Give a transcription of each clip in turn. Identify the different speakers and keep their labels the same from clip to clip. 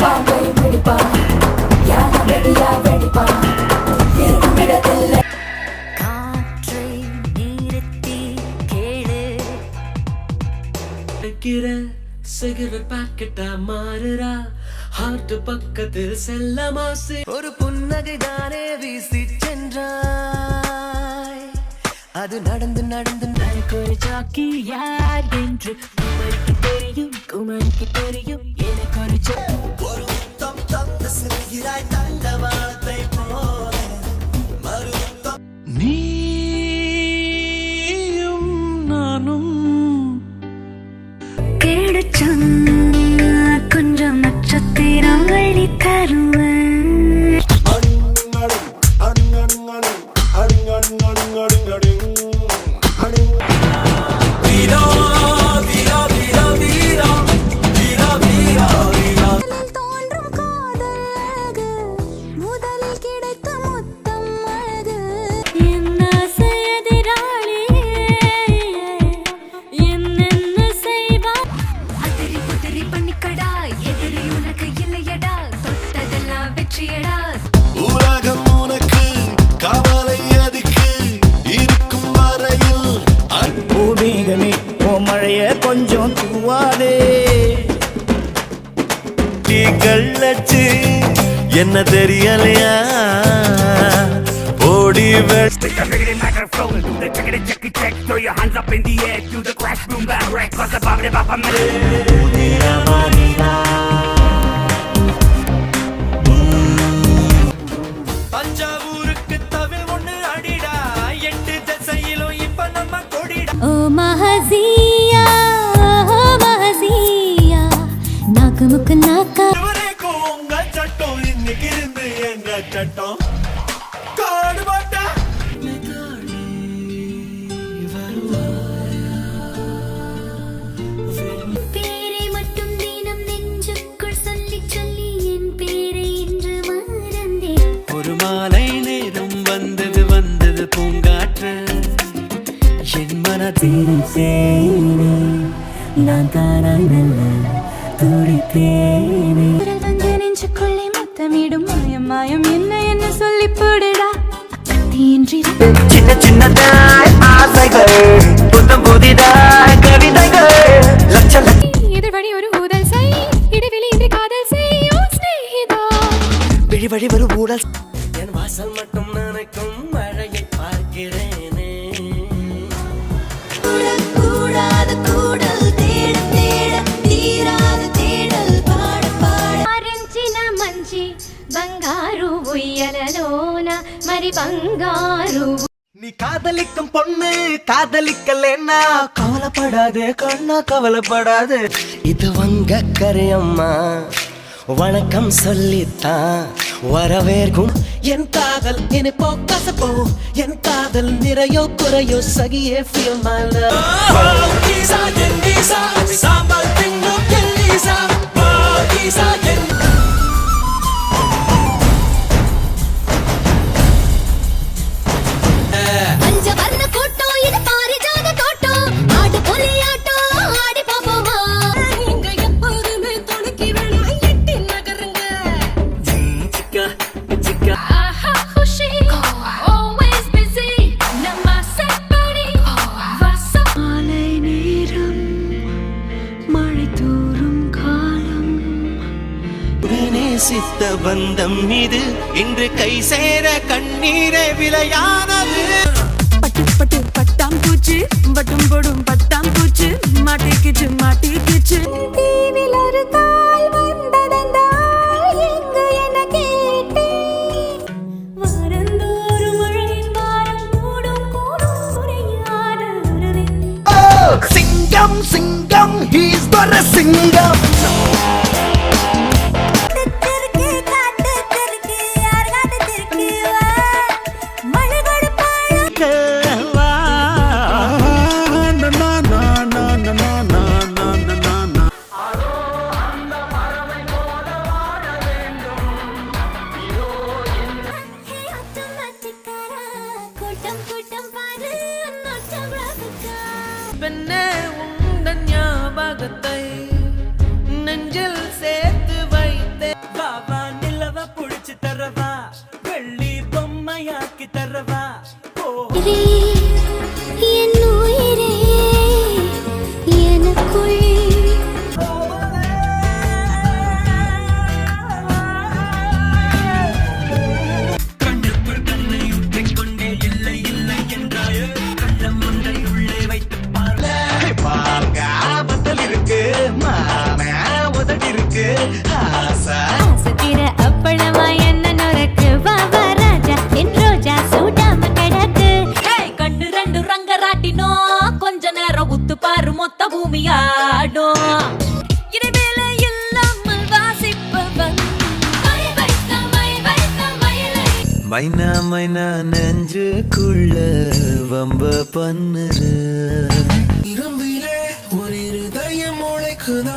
Speaker 1: பாவை பிடிப்பா யான வெடியா வெடிப்பா காற்றை நிறுத்தி கேளு
Speaker 2: சிகரெட் பாக்கெட்டா மாறுறா ஹார்ட் பக்கத்தில் செல்லமாசி ஒரு புன்னகை தானே வீசி சென்றாய் அது நடந்து நடந்து
Speaker 1: ஒரு ஜாக்கி யார் என்று குமரிக்கு தெரியும் குமரிக்கு தெரியும் எனக்கு ஒரு
Speaker 2: முத்தம் தந்து சிறுகிறாய் தந்த வார்த்தை போல மறுத்தம் நீயும் நானும்
Speaker 1: கிடைச்சம் கொஞ்சம் நட்சத்திரம் வழி தருவேன்
Speaker 2: உலகம் உனக்கு கவலை அதுக்கு இருக்கும் வரையில்
Speaker 3: பூமிகமே ஓ மழைய கொஞ்சம் தூவாதே
Speaker 2: கள்ளச்சு என்ன தெரியலையா ஓடி தஞ்சாவூருக்கு தவில் ஒண்ணு அடிடா 8 திசையிலும் இப்ப நம்ம கொடிடா
Speaker 1: ஓ மஹசியா நாக்கு முக்கு நாக்கா
Speaker 2: உங்க சட்டம் இன்னைக்கு இருந்து எங்க சட்டம் காடு மாட்டா
Speaker 1: பேரை மட்டும் தினம் நெஞ்சுக்குள் சொல்லி சொல்லி என் பேரை இன்று மறந்தேன்
Speaker 2: ஒரு மாலை நேரம் வந்தது வந்தது பூங்காற்று என் மனதில்
Speaker 1: தேனே நான் தானாய் நல்ல துடித்தேனே வந்து நெஞ்சுக்குள்ளே முத்தமிடும் மாயம் மாயம் என்ன என்ன சொல்லி போடுடா தீன்றி
Speaker 3: சின்ன சின்னதாய் ஆசைகள் புத்தம் புதிதாய் கவிதைகள் லட்சம்
Speaker 1: எதிர்வழி ஒரு ஊதல் செய் இடைவெளி இன்றி காதல் செய்யும் ஸ்நேகிதா
Speaker 2: விழி வழி வரும் ஊடல் என் வாசல் மட்டும் நினைக்கும் மழையை பார்க்கிறேனே
Speaker 1: கூடாத கூடல் தேட தேட தீராத தேடல் பாட பாட ఆరించిన మంచి బంగారు ఉయ్యలలోన మరి బంగారు
Speaker 2: நீ காதலிக்கும் பொண்ணு காதலிக்கலன்னா கவலைப்படாதே கண்ணா கவலைப்படாதே இது வங்க கரையம்மா வணக்கம் சொல்லித்தான் வரவேற்கும் என் காதல் இனிப்போ கசப்போ என் காதல் நிறையோ குறையோ சகியே feel my love சாம்பல் தின்னும் எல்லீசா
Speaker 1: பஞ்சவர்ண கூட்டம் இது பாரிஜாத தோட்டம் ஆடு புலியாட்டம் ஆடி பாப்போமா இங்க எப்போதுமே துணுக்கி வேணும் எட்டி நகருங்க ஆஹா குஷி always busy நம்ம செட் பண்ணி வாசம் மாலை நேரம் மழை தூறும் காலம்
Speaker 2: நேசித்த பந்தம் இது இன்று கை சேர கண்ணீரே விளையானது
Speaker 1: பட்டு பட்டு பட்டாம் பூச்சி வட்டம் போடும் பட்டாம் பூச்சி மாட்டிக்கிச்சு மாட்டிக்கிச்சு தீவில் ஒரு கால் வந்ததென்றால் எங்கு என கேட்டேன் வாரந்தோறும் மழையின் வாரம் கூடும் கூடும் குறையாத உறவே
Speaker 2: சிங்கம் சிங்கம் he's got a சிங்கம்
Speaker 4: பெண்ணே உந்தன் ஞாபகத்தை
Speaker 1: உயிரே என் உயிரே எனக்குள் ஆசத்திர அப்பளமா என்ன நொறுக்கு பாபா ராஜா என் ரோஜா சூடாம கிடக்கு கண்ணு ரெண்டு ரங்கராட்டினோ கொஞ்ச நேரம் உத்து பாரு மொத்த பூமியாடும் இடைவேளை இல்லாமல் வாசிப்பவன்
Speaker 3: மைனா மைனா நெஞ்சுக்குள்ள வம்ப பண்ணுற
Speaker 2: இரும்பிலே ஒரு இருதயம் உழைக்குதா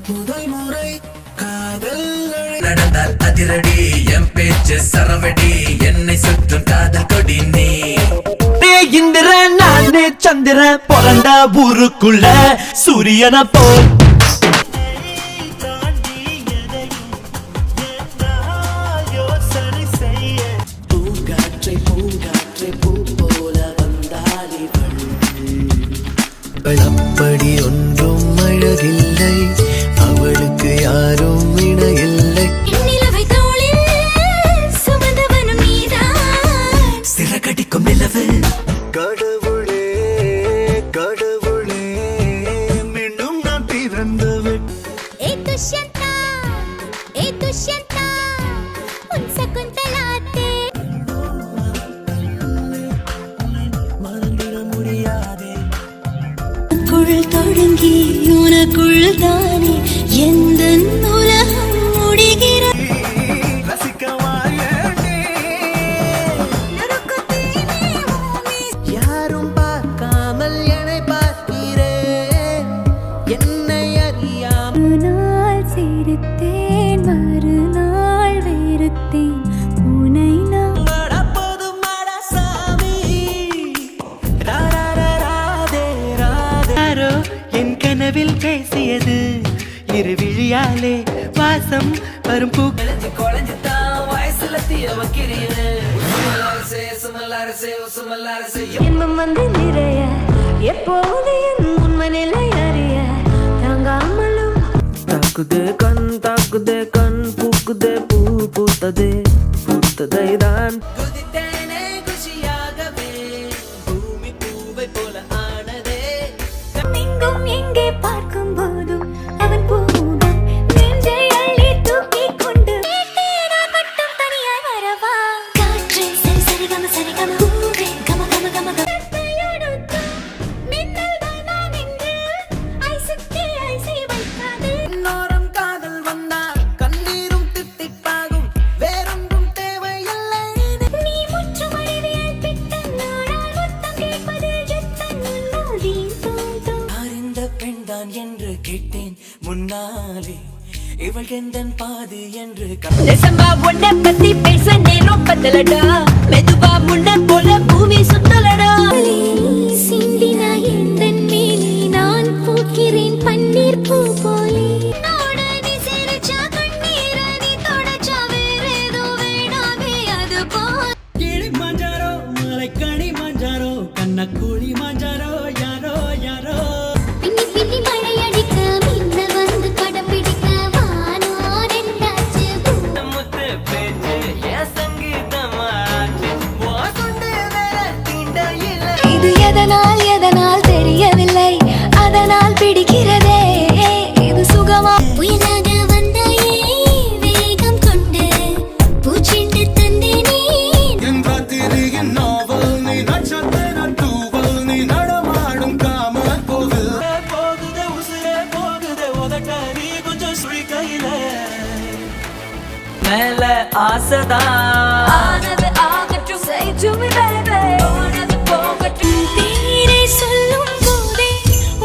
Speaker 2: முதல் முறை காதல்
Speaker 4: நடந்தால் அதிரடி என் பேச்சு சரவடி என்னை சுற்றும் காதல் கொடி நீ
Speaker 3: இந்திரன் நானே சந்திரன் பிறந்த ஊருக்குள்ள சூரியனை போல்
Speaker 2: பூங்காற்றை பூங்காற்றை பூ போல வந்தாளிவள்
Speaker 3: அப்படி ஒன்றும் அழகில்லை அவளுக்கு யாரும் இணையில்லை
Speaker 1: நிலவை தோளில் சுமந்தவனும் நீதான்
Speaker 4: சிறகடிக்கும் நிலவு
Speaker 3: கடவுளே கடவுளே மீண்டும் நான் பிறந்தவள்
Speaker 1: ஏ துஷ்யந்தா ஏ துஷ்யந்தா உன் சகுந்தலாத்தே
Speaker 2: மறந்திட முடியாதே
Speaker 1: உனக்குள் தொடங்கி உனக்குள் தானே எந்த உலகம் முடிகிறது
Speaker 2: யாரும் பார்க்காமல் என்னை பார்க்கிறேன் என்னை அறியாமல்
Speaker 1: நாள் சிரித்தேன் மறுநாள் வெறுத்தேன் உனை நான்
Speaker 2: போதும் மாடா சாமி ராதே ராதே யாரோ என் கனவில் பேசியது இரு விழியாலே வாசம் வரும் பூ குழஞ்சுதான் வயசுல தீய வைக்கிறீரு
Speaker 1: இன்பம் வந்து நிறைய எப்போது என் உண்மை நிலை அறிய தாங்காமலும்
Speaker 2: தாக்குதே கண் பூக்குதே பூ பூத்ததே பூத்ததை தான் குதித்தேனே குஷியாகவே பூமி பூவை போல ஆனதே
Speaker 1: எங்கும் எங்கே பார்க்கும் போதும் அவன் பூமுகம் நெஞ்சை அள்ளி தூக்கிக் கொண்டு நான் மட்டும் தனியாய் வரவா காற்றை சரி சரி கம பூவே கம கம கம கம மின்னல் தான் நான் இங்கு ஐசுக்கே ஐசை வைக்காது
Speaker 2: இன்னோரம் காதல் வந்தால் கண்ணீரும் தித்திப்பாகும் வேறொன்றும் தேவையில்லை
Speaker 1: நீ முற்றும் அறிவியல் பித்தன் நாடால் முத்தம் கேட்பதில் ஜித்தன் உன்னோதீன் தோன்றும்
Speaker 2: அறிந்த பெண்தான் என்று கேட்டேன் முன்னாலே இவள் எந்தன் பாதி என்று
Speaker 1: நெசமா உன்னை பத்தி பேச நேரம் பத்தலடா மெதுவா முன்ன போல பூமி சுத்தலடா சிந்தினா எந்தன் மேனி நான் பூக்கிறேன் பன்னீர் பூ போலே நோட நீ சிரிச்சா கண்ணீர நீ தொடச்சா வேறேதோ வேணாமே அது போல்
Speaker 2: கிளி மாஞ்சாரோ மலைக்கணி மாஞ்சாரோ கண்ணக்கூலி மாஞ்சாரோ யாரோ யாரோ
Speaker 1: பின்னி பின்னி மழை அடிக்க மின்னல் வந்து படம் பிடிக்க வானோ ரெண்டாச்சு
Speaker 2: முத்து பேச்சு என் சங்கீதமாச்சு வாசந்தே வேற தீண்ட இல்லை
Speaker 1: இது எதனால் தெரியவில்லை அதனால் பிடிக்கிறதே இது சுகமா புயலாக வந்தாயே வேகம் கொண்டு பூச்சிண்டு தந்தேனே
Speaker 3: என் ராத்திரியின் நாவல் நீ நட்சத்திர தூவல் நீ நடமாடும் காம கோவில்
Speaker 2: போகுதே உசுரே போகுதே உதட்ட நீ கொஞ்சம் சுழி கையில மேல ஆசைதான்
Speaker 1: ஆனது ஆகட்டும் say to me baby ஆனது போகட்டும் தீரை சொல்லும் போதே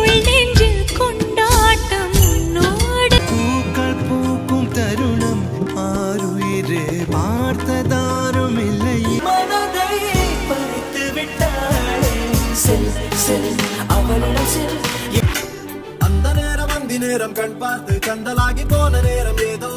Speaker 1: உள் நெஞ்சில் கொண்டாட்டம் உன்னோடு
Speaker 3: பூக்கள் பூக்கும் தருணம் ஆறுயிரே பார்த்ததாரும் இல்லை
Speaker 2: மனதை பறித்து விட்டாளே செல் செல் அவளிடம் செல்
Speaker 5: அந்த நேரம் அந்தி நேரம் கண் பார்த்து கந்தலாகி போன நேரம் ஏதோ